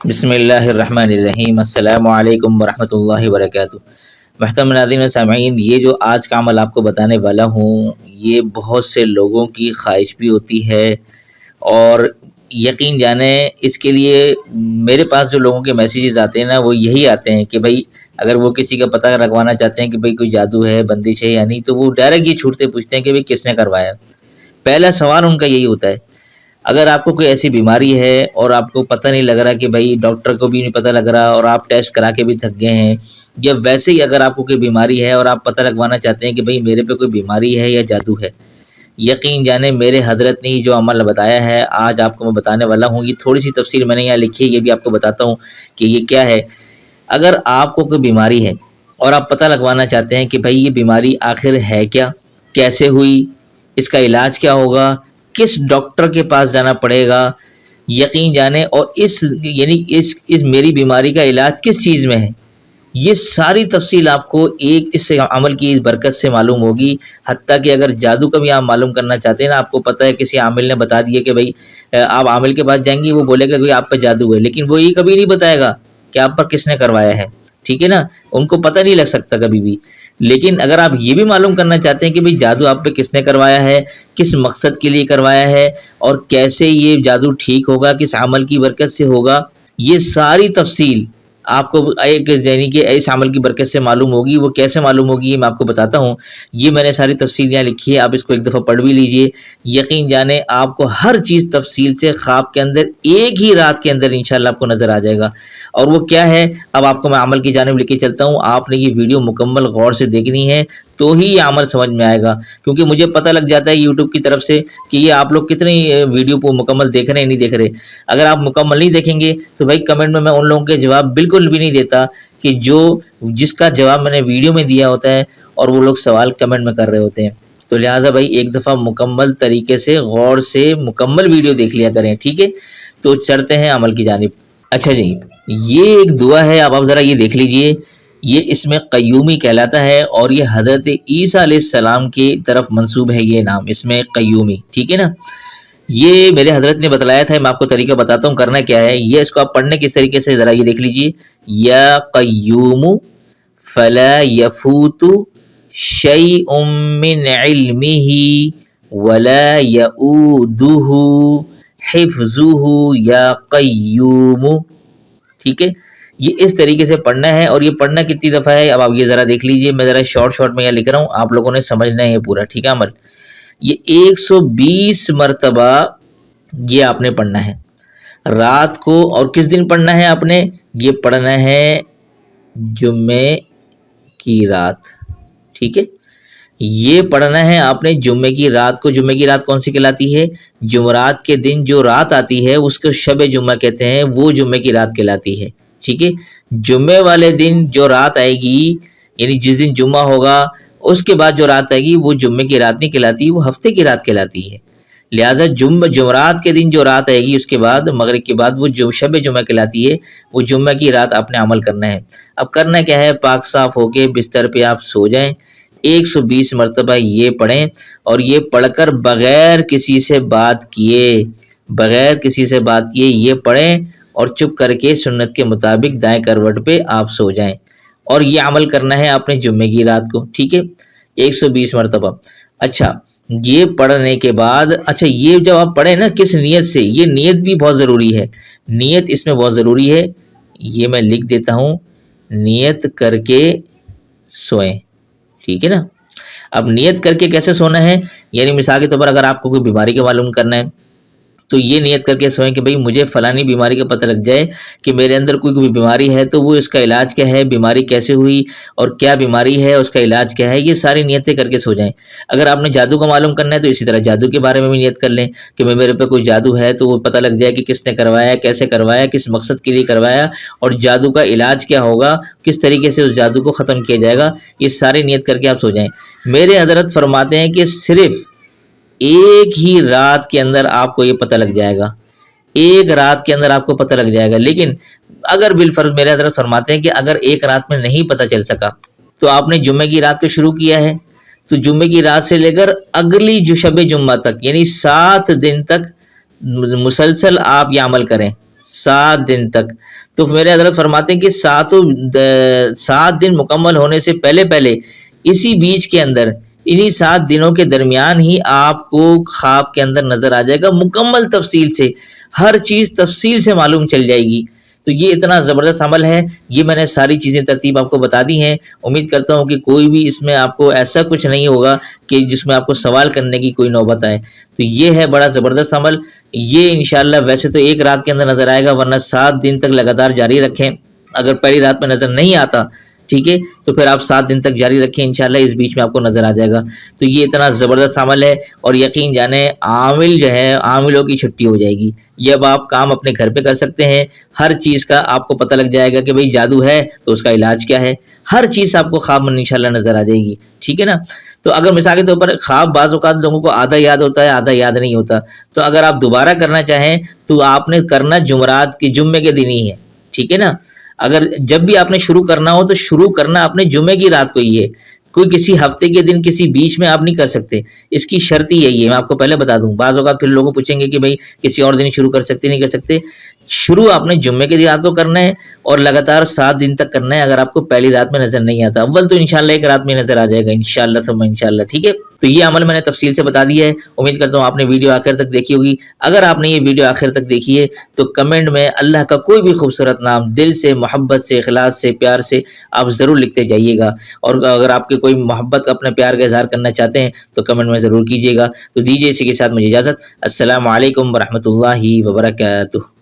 بسم اللہ الرحمن الرحیم، السلام علیکم ورحمۃ اللہ وبرکاتہ۔ محترم ناظرین و سامعین، یہ جو آج کا عمل آپ کو بتانے والا ہوں، یہ بہت سے لوگوں کی خواہش بھی ہوتی ہے، اور یقین جانیں اس کے لیے میرے پاس جو لوگوں کے میسیجز آتے ہیں نا، وہ یہی آتے ہیں کہ بھائی اگر وہ کسی کا پتہ لگوانا چاہتے ہیں کہ بھائی کوئی جادو ہے، بندش ہے یا نہیں، تو وہ ڈائریکٹ یہ چھوٹتے پوچھتے ہیں کہ بھائی کس نے کروایا۔ پہلا سوال ان کا یہی ہوتا ہے، اگر آپ کو کوئی ایسی بیماری ہے اور آپ کو پتہ نہیں لگ رہا کہ بھائی ڈاکٹر کو بھی نہیں پتہ لگ رہا اور آپ ٹیسٹ کرا کے بھی تھک گئے ہیں، یا ویسے ہی اگر آپ کو کوئی بیماری ہے اور آپ پتہ لگوانا چاہتے ہیں کہ بھائی میرے پہ کوئی بیماری ہے یا جادو ہے، یقین جانیں میرے حضرت نے یہ جو عمل بتایا ہے آج آپ کو میں بتانے والا ہوں، یہ تھوڑی سی تفصیل میں نے یہاں لکھی ہے، یہ بھی آپ کو بتاتا ہوں کہ یہ کیا ہے۔ اگر آپ کو کوئی بیماری ہے اور آپ پتہ لگوانا چاہتے ہیں کہ بھائی یہ بیماری آخر ہے کیا، کیسے ہوئی، اس کا علاج کیا ہوگا، کس ڈاکٹر کے پاس جانا پڑے گا، یقین جانیں، اور اس میری بیماری کا علاج کس چیز میں ہے، یہ ساری تفصیل آپ کو ایک اس سے عمل کی اس برکت سے معلوم ہوگی۔ حتیٰ کہ اگر جادو کا بھی آپ معلوم کرنا چاہتے ہیں نا، آپ کو پتہ ہے کسی عامل نے بتا دیا کہ بھائی آپ عامل کے پاس جائیں گے، وہ بولے گا کہ آپ پہ جادو ہے، لیکن وہ یہ کبھی نہیں بتائے گا کہ آپ پر کس نے کروایا ہے، ٹھیک ہے نا، ان کو پتہ نہیں لگ سکتا کبھی بھی۔ لیکن اگر آپ یہ بھی معلوم کرنا چاہتے ہیں کہ بھئی جادو آپ پہ کس نے کروایا ہے، کس مقصد کے لیے کروایا ہے، اور کیسے یہ جادو ٹھیک ہوگا، کس عمل کی برکت سے ہوگا، یہ ساری تفصیل آپ کو ایک یعنی کہ اس عمل کی برکت سے معلوم ہوگی۔ وہ کیسے معلوم ہوگی یہ میں آپ کو بتاتا ہوں، یہ میں نے ساری تفصیل یہاں لکھی ہے، آپ اس کو ایک دفعہ پڑھ بھی لیجئے۔ یقین جانیں آپ کو ہر چیز تفصیل سے خواب کے اندر ایک ہی رات کے اندر انشاءاللہ آپ کو نظر آ جائے گا۔ اور وہ کیا ہے، اب آپ کو میں عمل کی جانب لے کے چلتا ہوں، آپ نے یہ ویڈیو مکمل غور سے دیکھنی ہے تو ہی یہ عمل سمجھ میں آئے گا، کیونکہ مجھے پتہ لگ جاتا ہے یوٹیوب کی طرف سے کہ یہ آپ لوگ کتنی ویڈیو کو مکمل دیکھ رہے ہیں نہیں دیکھ رہے۔ اگر آپ مکمل نہیں دیکھیں گے تو بھائی کمنٹ میں ان لوگوں کے جواب بالکل بھی نہیں دیتا کہ جس کا جواب میں نے ویڈیو میں دیا ہوتا ہے اور وہ لوگ سوال کمنٹ میں کر رہے ہوتے ہیں۔ تو لہٰذا بھائی ایک دفعہ مکمل طریقے سے غور سے مکمل ویڈیو دیکھ لیا کریں، ٹھیک ہے۔ تو چڑھتے ہیں عمل کی جانب۔ اچھا جی، یہ ایک دعا ہے، آپ ذرا یہ دیکھ لیجئے، یہ اس میں قیومی کہلاتا ہے، اور یہ حضرت عیسیٰ علیہ السلام کی طرف منسوب ہے یہ نام، اس میں قیومی، ٹھیک ہے نا۔ یہ میرے حضرت نے بتلایا تھا، میں آپ کو طریقہ بتاتا ہوں کرنا کیا ہے۔ یہ اس کو آپ پڑھنے کس طریقے سے ذرا یہ دیکھ لیجئے، یا قیوم فلا یفوت شیء من علمہ ولا یؤودہ حفظہ یا قیوم، ٹھیک ہے۔ یہ اس طریقے سے پڑھنا ہے، اور یہ پڑھنا کتنی دفعہ ہے اب آپ یہ ذرا دیکھ لیجئے، میں ذرا شارٹ میں یہ لکھ رہا ہوں، آپ لوگوں نے سمجھنا ہے یہ پورا، ٹھیک ہے عمل۔ یہ 120 مرتبہ یہ آپ نے پڑھنا ہے رات کو، اور کس دن پڑھنا ہے آپ نے، یہ پڑھنا ہے جمعے کی رات، ٹھیک ہے۔ یہ پڑھنا ہے آپ نے جمعے کی رات کو۔ جمعے کی رات کون سی کہلاتی ہے؟ جمعرات کے دن جو رات آتی ہے اس کو شب جمعہ کہتے ہیں، وہ جمعے کی رات کہلاتی ہے، ٹھیک ہے۔ جمعے والے دن جو رات آئے گی، یعنی جس دن جمعہ ہوگا اس کے بعد جو رات آئے گی وہ جمعے کی رات نہیں کہلاتی، وہ ہفتے کی رات کہلاتی ہے۔ لہٰذا جمعرات کے دن جو رات آئے گی اس کے بعد مغرب کے بعد وہ جو شب جمعہ کہلاتی ہے، وہ جمعہ کی رات آپ نے عمل کرنا ہے۔ اب کرنا کیا ہے، پاک صاف ہو کے بستر پہ آپ سو جائیں، 120 مرتبہ یہ پڑھیں، اور یہ پڑھ کر بغیر کسی سے بات کیے یہ پڑھیں، اور چپ کر کے سنت کے مطابق دائیں کروٹ پہ آپ سو جائیں، اور یہ عمل کرنا ہے آپ نے جمعے کی رات کو، ٹھیک ہے، 120 مرتبہ۔ اچھا، یہ پڑھنے کے بعد، اچھا یہ جب آپ پڑھیں نا کس نیت سے، یہ نیت بھی بہت ضروری ہے، نیت اس میں بہت ضروری ہے، یہ میں لکھ دیتا ہوں، نیت کر کے سوئیں، ٹھیک ہے نا۔ اب نیت کر کے کیسے سونا ہے، یعنی مثال کے طور پر اگر آپ کو کوئی بیماری کا معلوم کرنا ہے تو یہ نیت کر کے سوئیں کہ بھئی مجھے فلانی بیماری کا پتہ لگ جائے کہ میرے اندر کوئی بیماری ہے، تو وہ اس کا علاج کیا ہے، بیماری کیسے ہوئی اور کیا بیماری ہے، اس کا علاج کیا ہے، یہ ساری نیتیں کر کے سو جائیں۔ اگر آپ نے جادو کا معلوم کرنا ہے تو اسی طرح جادو کے بارے میں بھی نیت کر لیں کہ میرے پہ کوئی جادو ہے، تو وہ پتہ لگ جائے کہ کس نے کروایا، کیسے کروایا، کس مقصد کے لیے کروایا، اور جادو کا علاج کیا ہوگا، کس طریقے سے اس جادو کو ختم کیا جائے گا، یہ ساری نیت کر کے آپ سو جائیں۔ میرے حضرت فرماتے ہیں کہ صرف ایک ہی رات کے اندر آپ کو یہ پتہ لگ جائے گا، ایک رات کے اندر آپ کو پتہ لگ جائے گا۔ لیکن اگر بالفرض میرے حضرت فرماتے ہیں کہ اگر ایک رات میں نہیں پتہ چل سکا تو آپ نے جمعے کی رات کو شروع کیا ہے، تو جمعے کی رات سے لے کر اگلی جو شب جمعہ تک، یعنی 7 دن تک مسلسل آپ یہ عمل کریں، 7 دن تک. تو میرے حضرت فرماتے ہیں کہ 7 دن مکمل ہونے سے پہلے پہلے اسی بیچ کے اندر انہی 7 دنوں کے درمیان ہی آپ کو خواب کے اندر نظر آ جائے گا مکمل تفصیل سے, ہر چیز تفصیل سے معلوم چل جائے گی. تو یہ اتنا زبردست عمل ہے. یہ میں نے ساری چیزیں ترتیب آپ کو بتا دی ہیں. امید کرتا ہوں کہ کوئی بھی اس میں آپ کو ایسا کچھ نہیں ہوگا کہ جس میں آپ کو سوال کرنے کی کوئی نوبت آئے. تو یہ ہے بڑا زبردست عمل. یہ انشاءاللہ ویسے تو ایک رات کے اندر نظر آئے گا, ورنہ 7 دن تک لگاتار جاری رکھیں. اگر پہلی رات میں نظر نہیں آتا, ٹھیک ہے, تو پھر آپ 7 دن تک جاری رکھیں, انشاءاللہ اس بیچ میں آپ کو نظر آ جائے گا. تو یہ اتنا زبردست عمل ہے, اور یقین جانیں عامل جو ہے, عاملوں کی چھٹی ہو جائے گی. یہ اب آپ کام اپنے گھر پہ کر سکتے ہیں. ہر چیز کا آپ کو پتہ لگ جائے گا کہ بھئی جادو ہے تو اس کا علاج کیا ہے. ہر چیز آپ کو خواب میں انشاءاللہ نظر آ جائے گی, ٹھیک ہے نا. تو اگر مثال کے طور پر خواب بعض اوقات لوگوں کو آدھا یاد ہوتا ہے, آدھا یاد نہیں ہوتا, تو اگر آپ دوبارہ کرنا چاہیں تو آپ نے کرنا جمعرات کے جمعے کے دن ہی ہے, ٹھیک ہے نا. اگر جب بھی آپ نے شروع کرنا ہو تو شروع کرنا اپنے جمعے کی رات کو ہی ہے. کوئی کسی ہفتے کے دن کسی بیچ میں آپ نہیں کر سکتے. اس کی شرط ہی یہی ہے, میں آپ کو پہلے بتا دوں. بعض اوقات پھر لوگوں پوچھیں گے کہ بھئی کسی اور دن شروع کر سکتے نہیں کر سکتے. شروع آپ نے جمعے کی رات کو کرنا ہے اور لگاتار 7 دن تک کرنا ہے. اگر آپ کو پہلی رات میں نظر نہیں آتا, اول تو انشاءاللہ ایک رات میں نظر آ جائے گا انشاءاللہ ثم انشاءاللہ, ٹھیک ہے. تو یہ عمل میں نے تفصیل سے بتا دیا ہے. امید کرتا ہوں آپ نے ویڈیو آخر تک دیکھی ہوگی. اگر آپ نے یہ ویڈیو آخر تک دیکھی ہے تو کمنٹ میں اللہ کا کوئی بھی خوبصورت نام دل سے, محبت سے, اخلاص سے, پیار سے آپ ضرور لکھتے جائیے گا. اور اگر آپ کے کوئی محبت اپنے پیار کا اظہار کرنا چاہتے ہیں تو کمنٹ میں ضرور کیجیے گا. تو دیجیے اسی کے ساتھ مجھے اجازت. السلام علیکم ورحمۃ اللہ وبرکاتہ.